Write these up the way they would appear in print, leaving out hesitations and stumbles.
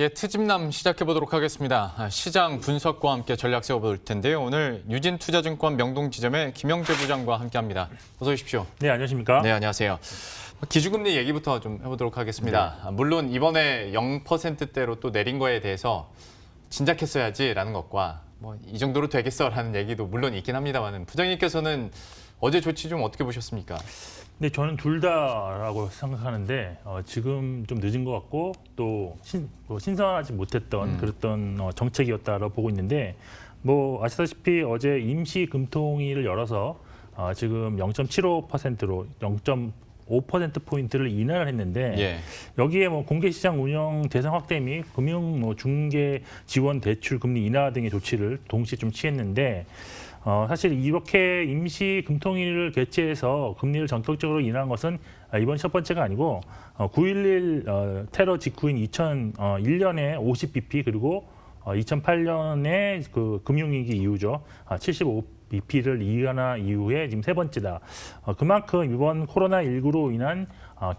예, 트집남 시작해 보도록 하겠습니다. 시장 분석과 함께 전략 세워볼 텐데요. 오늘 유진투자증권 명동지점의 김영재 부장과 함께합니다. 어서 오십시오. 네, 안녕하십니까? 네, 안녕하세요. 기준금리 얘기부터 좀 해보도록 하겠습니다. 네. 물론 이번에 0%대로 또 내린 거에 대해서 진작했어야지라는 것과 뭐 이 정도로 되겠어라는 얘기도 물론 있긴 합니다만 부장님께서는 어제 조치 좀 어떻게 보셨습니까? 네, 저는 둘 다라고 생각하는데 지금 좀 늦은 것 같고 또 신선하지 못했던 그랬던 정책이었다라고 보고 있는데 뭐 아시다시피 어제 임시 금통위를 열어서 지금 0.75%로 0.5%포인트를 인하를 했는데 예. 여기에 뭐 공개시장 운영 대상 확대 및 금융 중개 지원 대출 금리 인하 등의 조치를 동시에 좀 취했는데 사실 이렇게 임시 금통위를 개최해서 금리를 전격적으로 인하한 것은 이번 첫 번째가 아니고 9.11 테러 직후인 2001년에 50bp 그리고 2008년에 그 금융위기 이후죠. 75bp를 인하 이후에 지금 세 번째다. 그만큼 이번 코로나19로 인한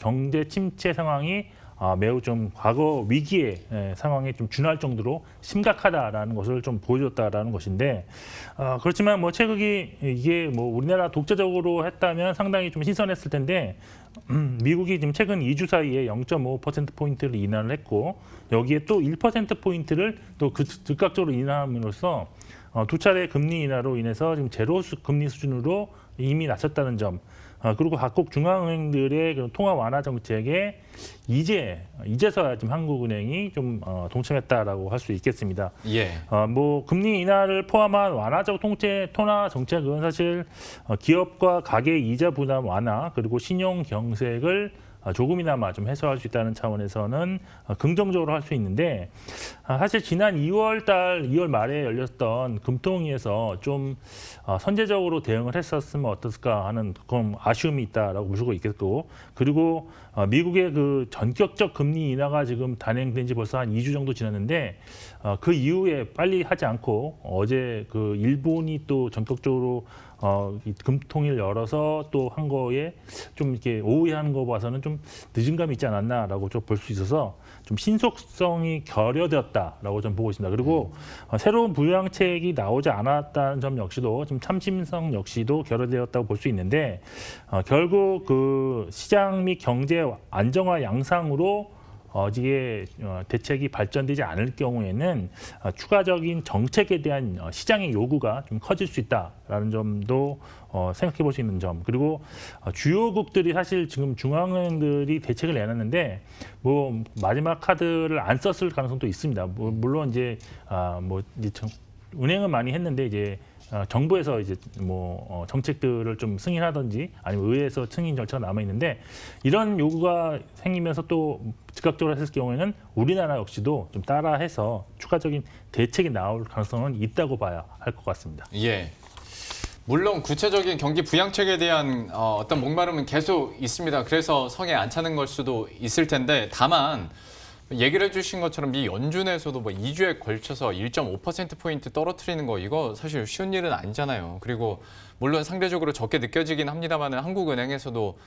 경제 침체 상황이 매우 좀 과거 위기의 상황에 좀 준할 정도로 심각하다라는 것을 좀 보여줬다라는 것인데 그렇지만 뭐 최근이 이게 뭐 우리나라 독자적으로 했다면 상당히 좀 신선했을 텐데 미국이 지금 최근 2주 사이에 0.5%포인트를 인하를 했고 여기에 또 1%포인트를 또 즉각적으로 인하함으로써 두 차례 금리 인하로 인해서 지금 제로 금리 수준으로 이미 낮췄다는 점 그리고 각국 중앙은행들의 통화 완화 정책에 이제서야 지금 한국은행이 좀 동참했다라고 할 수 있겠습니다. 예. 뭐 금리 인하를 포함한 완화적 통화 정책은 사실 기업과 가계 이자 부담 완화 그리고 신용 경색을 조금이나마 좀 해소할 수 있다는 차원에서는 긍정적으로 할 수 있는데 사실 지난 2월 말에 열렸던 금통위에서 좀 선제적으로 대응을 했었으면 어땠을까 하는 그런 아쉬움이 있다라고 볼 수가 있겠고 그리고 미국의 그 전격적 금리 인하가 지금 단행된 지 벌써 한 2주 정도 지났는데 그 이후에 빨리 하지 않고 어제 그 일본이 또 전격적으로 이 금통위를 열어서 또 한 거에 좀 이렇게 오해하는 거 봐서는 좀 늦은 감이 있지 않았나라고 좀 볼 수 있어서 좀 신속성이 결여되었다라고 좀 보고 있습니다. 그리고 새로운 부양책이 나오지 않았다는 점 역시도 좀 참신성 역시도 결여되었다고 볼 수 있는데 결국 그 시장 및 경제 안정화 양상으로 이게 대책이 발전되지 않을 경우에는 추가적인 정책에 대한 시장의 요구가 좀 커질 수 있다라는 점도 생각해 볼 수 있는 점. 그리고 주요국들이 사실 지금 중앙은행들이 대책을 내놨는데 뭐 마지막 카드를 안 썼을 가능성도 있습니다. 물론 이제 은행은 많이 했는데 이제 정부에서 이제 뭐 정책들을 좀 승인하든지 아니면 의회에서 승인 절차가 남아 있는데 이런 요구가 생기면서 또 즉각적으로 했을 경우에는 우리나라 역시도 좀 따라해서 추가적인 대책이 나올 가능성은 있다고 봐야 할 것 같습니다. 예. 물론 구체적인 경기 부양책에 대한 어떤 목마름은 계속 있습니다. 그래서 성에 안 차는 걸 수도 있을 텐데 다만 얘기를 해주신 것처럼 미 연준에서도 뭐 2주에 걸쳐서 1.5%포인트 떨어뜨리는 거 이거 사실 쉬운 일은 아니잖아요. 그리고 물론 상대적으로 적게 느껴지긴 합니다만 한국은행에서도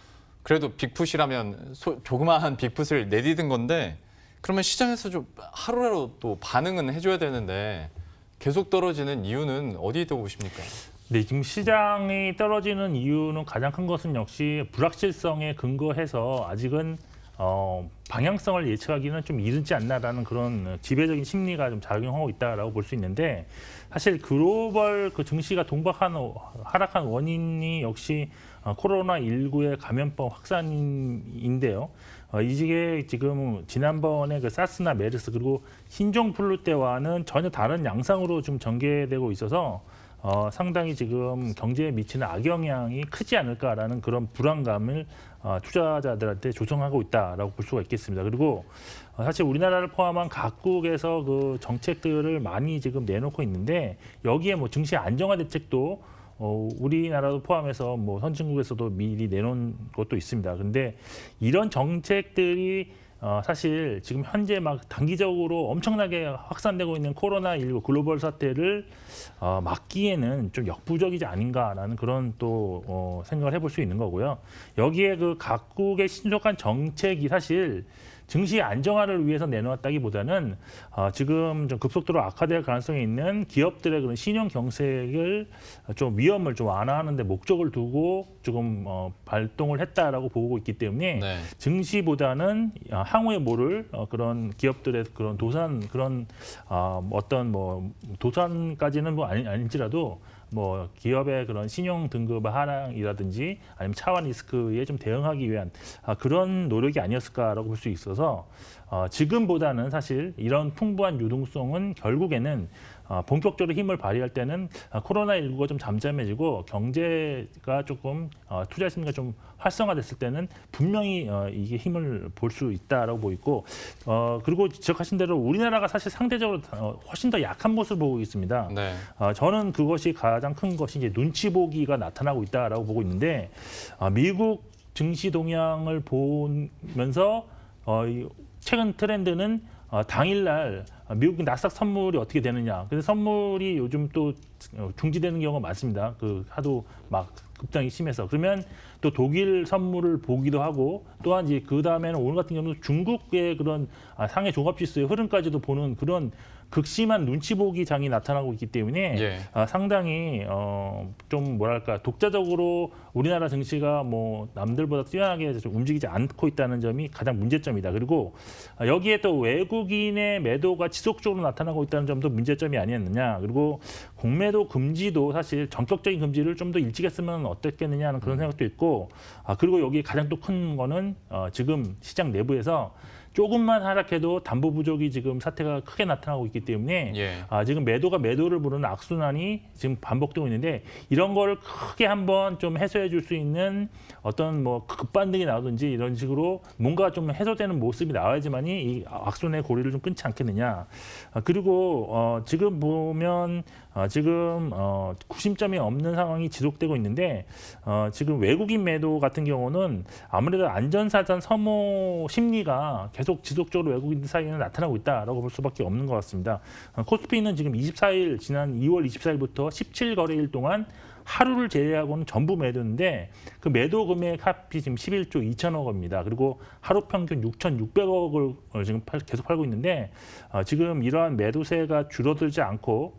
그래도 빅풋이라면 조그마한 빅풋을 내디딘 건데 그러면 시장에서 좀 하루라도 또 반응은 해줘야 되는데 계속 떨어지는 이유는 어디에 있다고 보십니까? 네, 지금 시장이 떨어지는 이유는 가장 큰 것은 역시 불확실성에 근거해서 아직은 방향성을 예측하기는 좀 이르지 않나라는 그런 지배적인 심리가 좀 작용하고 있다라고 볼 수 있는데 사실 글로벌 그 증시가 하락한 원인이 역시 코로나19의 감염병 확산인데요. 이게 지금 지난번에 그 사스나 메르스 그리고 신종플루 때와는 전혀 다른 양상으로 좀 전개되고 있어서 상당히 지금 경제에 미치는 악영향이 크지 않을까라는 그런 불안감을 투자자들한테 조성하고 있다라고 볼 수가 있겠습니다. 그리고 사실 우리나라를 포함한 각국에서 그 정책들을 많이 지금 내놓고 있는데 여기에 뭐 증시 안정화 대책도 우리나라도 포함해서 뭐 선진국에서도 미리 내놓은 것도 있습니다. 근데 이런 정책들이 사실 지금 현재 막 단기적으로 엄청나게 확산되고 있는 코로나19 글로벌 사태를 막기에는 좀 역부족이지 아닌가라는 그런 또 생각을 해볼 수 있는 거고요. 여기에 그 각국의 신속한 정책이 사실 증시 안정화를 위해서 내놓았다기보다는 지금 좀 급속도로 악화될 가능성이 있는 기업들의 그런 신용 경색을 좀 위험을 좀 완화하는 데 목적을 두고 조금 발동을 했다라고 보고 있기 때문에 네. 증시보다는 향후에 모를 그런 기업들의 그런 도산 그런 어떤 뭐 도산까지는 뭐 아닐지라도 뭐 기업의 그런 신용 등급 하락이라든지 아니면 차환 리스크에 좀 대응하기 위한 그런 노력이 아니었을까라고 볼 수 있어서 지금보다는 사실 이런 풍부한 유동성은 결국에는 본격적으로 힘을 발휘할 때는 코로나19가 좀 잠잠해지고 경제가 조금 투자 심리가 좀 활성화됐을 때는 분명히 이게 힘을 볼 수 있다라고 보이고 그리고 지적하신 대로 우리나라가 사실 상대적으로 훨씬 더 약한 모습을 보고 있습니다. 네. 저는 그것이 가장 큰 것이 이제 눈치 보기가 나타나고 있다라고 보고 있는데 미국 증시 동향을 보면서 최근 트렌드는 당일날 미국 나스닥 선물이 어떻게 되느냐. 근데 선물이 요즘 또 중지되는 경우가 많습니다. 그 하도 막 급등이 심해서. 그러면 또 독일 선물을 보기도 하고 또한 이제 그 다음에는 오늘 같은 경우는 중국의 그런 상해 종합지수의 흐름까지도 보는 그런 극심한 눈치 보기 장이 나타나고 있기 때문에 예. 상당히 좀 뭐랄까 독자적으로 우리나라 증시가 뭐 남들보다 뛰어나게 움직이지 않고 있다는 점이 가장 문제점이다. 그리고 여기에 또 외국인의 매도가 지속적으로 나타나고 있다는 점도 문제점이 아니었느냐. 그리고 공매도 금지도 사실 전격적인 금지를 좀 더 일찍 했으면 어땠겠느냐 하는 그런 생각도 있고 그리고 여기 가장 또 큰 거는 지금 시장 내부에서 조금만 하락해도 담보 부족이 지금 사태가 크게 나타나고 있기 때문에 예. 지금 매도가 매도를 부르는 악순환이 지금 반복되고 있는데 이런 거를 크게 한번 좀 해소해 줄 수 있는 어떤 뭐 급반등이 나오든지 이런 식으로 뭔가 좀 해소되는 모습이 나와야지만이 이 악순환의 고리를 좀 끊지 않겠느냐. 그리고 지금 보면 지금 구심점이 없는 상황이 지속되고 있는데 지금 외국인 매도 같은 경우는 아무래도 안전사전 혐오 심리가 계속 지속적으로 외국인들 사이에는 나타나고 있다라고 볼 수밖에 없는 것 같습니다. 코스피는 지금 24일 지난 2월 24일부터 17거래일 동안 하루를 제외하고는 전부 매도인데 그 매도 금액 합이 지금 11조 2천억 원입니다. 그리고 하루 평균 6,600억을 지금 계속 팔고 있는데 지금 이러한 매도세가 줄어들지 않고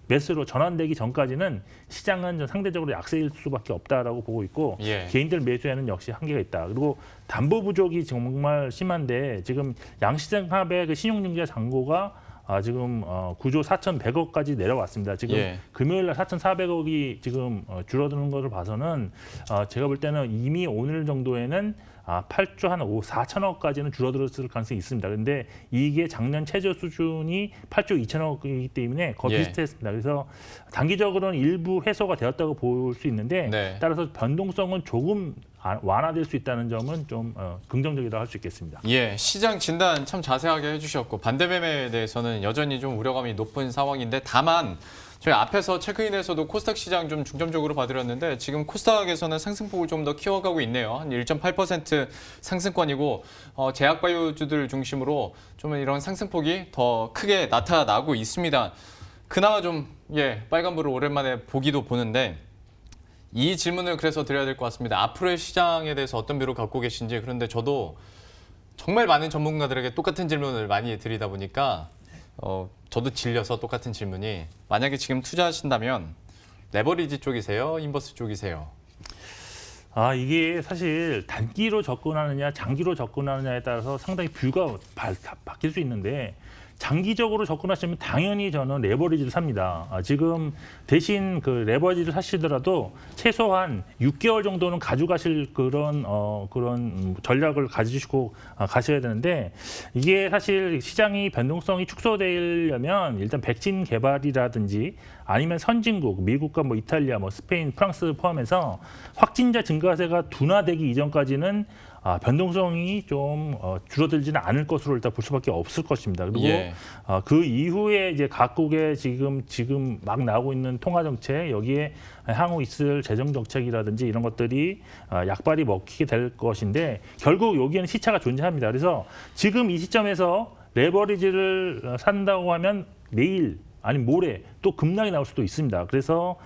매수로 전환되기 전까지는 시장은 좀 상대적으로 약세일 수밖에 없다라고 보고 있고 예. 개인들 매수에는 역시 한계가 있다. 그리고 담보 부족이 정말 심한데 지금 양시장합의 그 신용융자 잔고가 지금 9조 4,100억까지 내려왔습니다. 지금 예. 금요일 날 4,400억이 지금 줄어드는 것을 봐서는 제가 볼 때는 이미 오늘 정도에는 8조 한 4천억까지는 줄어들었을 가능성이 있습니다. 그런데 이게 작년 최저 수준이 8조 2천억이기 때문에 거의 예. 비슷했습니다. 그래서 단기적으로는 일부 해소가 되었다고 볼 수 있는데 네. 따라서 변동성은 조금 완화될 수 있다는 점은 좀 긍정적이라고 할 수 있겠습니다. 예, 시장 진단 참 자세하게 해주셨고 반대매매에 대해서는 여전히 좀 우려감이 높은 상황인데 다만 저희 앞에서 체크인에서도 코스닥 시장 좀 중점적으로 봐드렸는데 지금 코스닥에서는 상승폭을 좀 더 키워가고 있네요. 한 1.8% 상승권이고 제약바이오주들 중심으로 좀 이런 상승폭이 더 크게 나타나고 있습니다. 그나마 좀 빨간불을 오랜만에 보기도 보는데 이 질문을 그래서 드려야 될 것 같습니다. 앞으로의 시장에 대해서 어떤 뷰를 갖고 계신지. 그런데 저도 정말 많은 전문가들에게 똑같은 질문을 많이 드리다 보니까 저도 질려서 똑같은 질문이 만약에 지금 투자하신다면 레버리지 쪽이세요? 인버스 쪽이세요? 이게 사실 단기로 접근하느냐 장기로 접근하느냐에 따라서 상당히 뷰가 바뀔 수 있는데 장기적으로 접근하시면 당연히 저는 레버리지를 삽니다. 지금 대신 그 레버리지를 사시더라도 최소한 6개월 정도는 가져가실 그런 전략을 가지시고 가셔야 되는데 이게 사실 시장이 변동성이 축소되려면 일단 백신 개발이라든지 아니면 선진국, 미국과 뭐 이탈리아, 뭐 스페인, 프랑스 포함해서 확진자 증가세가 둔화되기 이전까지는 변동성이 좀 줄어들지는 않을 것으로 일단 볼 수밖에 없을 것입니다. 그리고 그 이후에 이제 각국의 지금 막 나오고 있는 통화 정책 여기에 향후 있을 재정 정책이라든지 이런 것들이 약발이 먹히게 될 것인데 결국 여기에는 시차가 존재합니다. 그래서 지금 이 시점에서 레버리지를 산다고 하면 내일 아니면 모레 또 급락이 나올 수도 있습니다. 그래서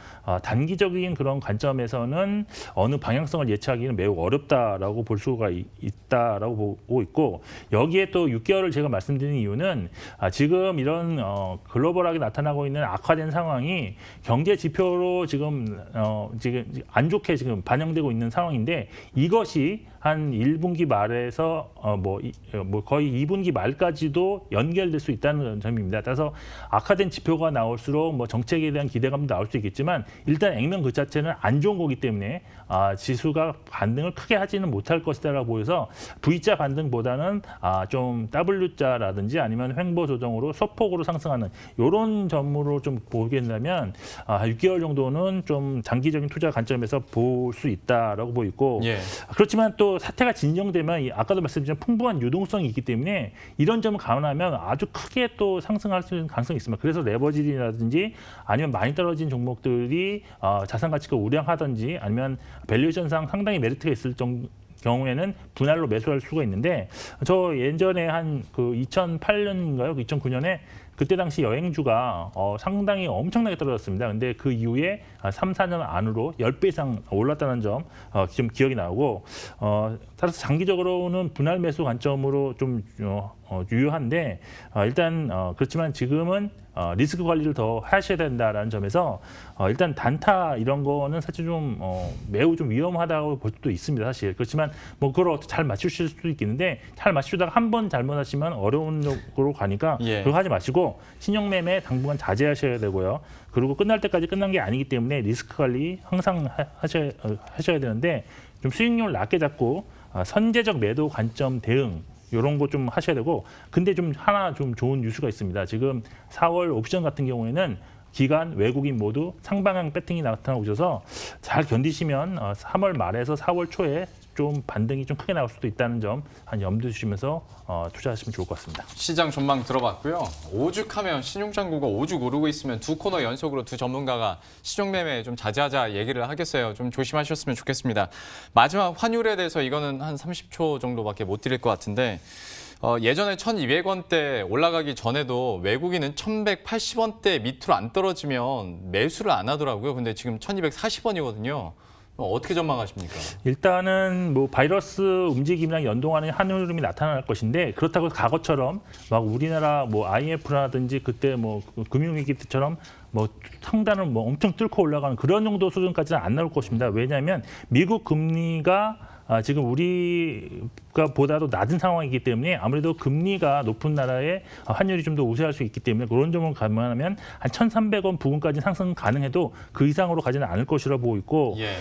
단기적인 그런 관점에서는 어느 방향성을 예측하기는 매우 어렵다라고 볼 수가 있다라고 보고 있고, 여기에 또 6개월을 제가 말씀드린 이유는 지금 이런 글로벌하게 나타나고 있는 악화된 상황이 경제 지표로 지금 안 좋게 지금 반영되고 있는 상황인데, 이것이 한 1분기 말에서 거의 2분기 말까지도 연결될 수 있다는 점입니다. 따라서 악화된 지표가 나올수록 정책에 대한 기대감도 나올 수 있겠지만, 일단 액면 그 자체는 안 좋은 거기 때문에 지수가 반등을 크게 하지는 못할 것이다라고 보여서 V자 반등보다는 좀 W자라든지 아니면 횡보 조정으로 소폭으로 상승하는 이런 점으로 좀 보게 된다면 6개월 정도는 좀 장기적인 투자 관점에서 볼 수 있다라고 보이고, 예. 그렇지만 또 사태가 진정되면 아까도 말씀드린 풍부한 유동성이 있기 때문에 이런 점을 감안하면 아주 크게 또 상승할 수 있는 가능성이 있습니다. 그래서 레버리지라든지 아니면 많이 떨어진 종목들이 자산 가치가 우량하든지 아니면 밸류에이션상 상당히 메리트가 있을 경우에는 분할로 매수할 수가 있는데, 저 예전에 한 그 2008년인가요? 2009년에 그때 당시 여행주가 상당히 엄청나게 떨어졌습니다. 근데 그 이후에 3, 4년 안으로 10배 이상 올랐다는 점 좀 기억이 나고, 따라서 장기적으로는 분할 매수 관점으로 좀 유효한데, 일단 그렇지만 지금은 리스크 관리를 더 하셔야 된다라는 점에서 일단 단타 이런 거는 사실 좀 매우 좀 위험하다고 볼 수도 있습니다, 사실. 그렇지만 그걸 잘 맞추실 수도 있겠는데, 잘 맞추다가 한 번 잘못하시면 어려운 쪽으로 가니까 예. 그거 하지 마시고 신용매매 당분간 자제하셔야 되고요. 그리고 끝날 때까지 끝난 게 아니기 때문에 리스크 관리 항상 하셔야 되는데, 좀 수익률 낮게 잡고 선제적 매도 관점 대응 이런 거 좀 하셔야 되고, 근데 좀 하나 좀 좋은 뉴스가 있습니다. 지금 4월 옵션 같은 경우에는 기관, 외국인 모두 상방향 배팅이 나타나고 있어서 잘 견디시면 3월 말에서 4월 초에 좀 반등이 좀 크게 나올 수도 있다는 점 한 염두에 두시면서 투자하시면 좋을 것 같습니다. 시장 전망 들어봤고요. 오죽하면 신용장구가 오죽 오르고 있으면 두 코너 연속으로 두 전문가가 시종매매 좀 자제하자 얘기를 하겠어요. 좀 조심하셨으면 좋겠습니다. 마지막 환율에 대해서 이거는 한 30초 정도밖에 못 드릴 것 같은데, 예전에 1,200원대 올라가기 전에도 외국인은 1,180원대 밑으로 안 떨어지면 매수를 안 하더라고요. 근데 지금 1,240원이거든요. 어떻게 전망하십니까? 일단은 바이러스 움직임이랑 연동하는 환율 흐름이 나타날 것인데, 그렇다고 과거처럼 막 우리나라 IMF라든지 그때 금융위기 때처럼 상단을 엄청 뚫고 올라가는 그런 정도 수준까지는 안 나올 것입니다. 왜냐하면 미국 금리가 지금 우리가 보다도 낮은 상황이기 때문에 아무래도 금리가 높은 나라의 환율이 좀 더 우세할 수 있기 때문에 그런 점을 감안하면 한 1,300원 부근까지 상승 가능해도 그 이상으로 가지는 않을 것이라 보고 있고, 예.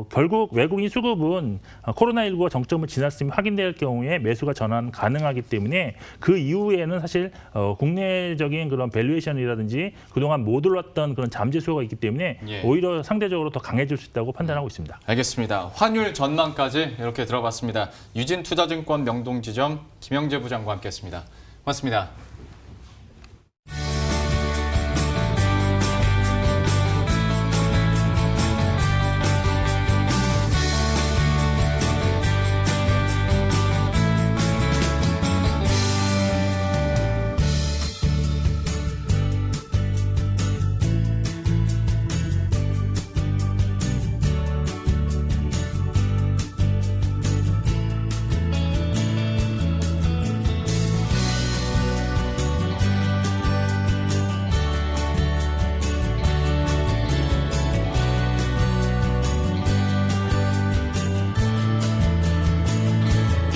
결국 외국인 수급은 코로나19가 정점을 지났으면 확인될 경우에 매수가 전환 가능하기 때문에 그 이후에는 사실 국내적인 그런 밸류에이션이라든지 그동안 못 올랐던 그런 잠재 수요가 있기 때문에 예. 오히려 상대적으로 더 강해질 수 있다고 판단하고 있습니다. 알겠습니다. 환율 전망까지 이렇게 들어봤습니다. 유진투자증권 명동지점 김영재 부장과 함께했습니다. 고맙습니다.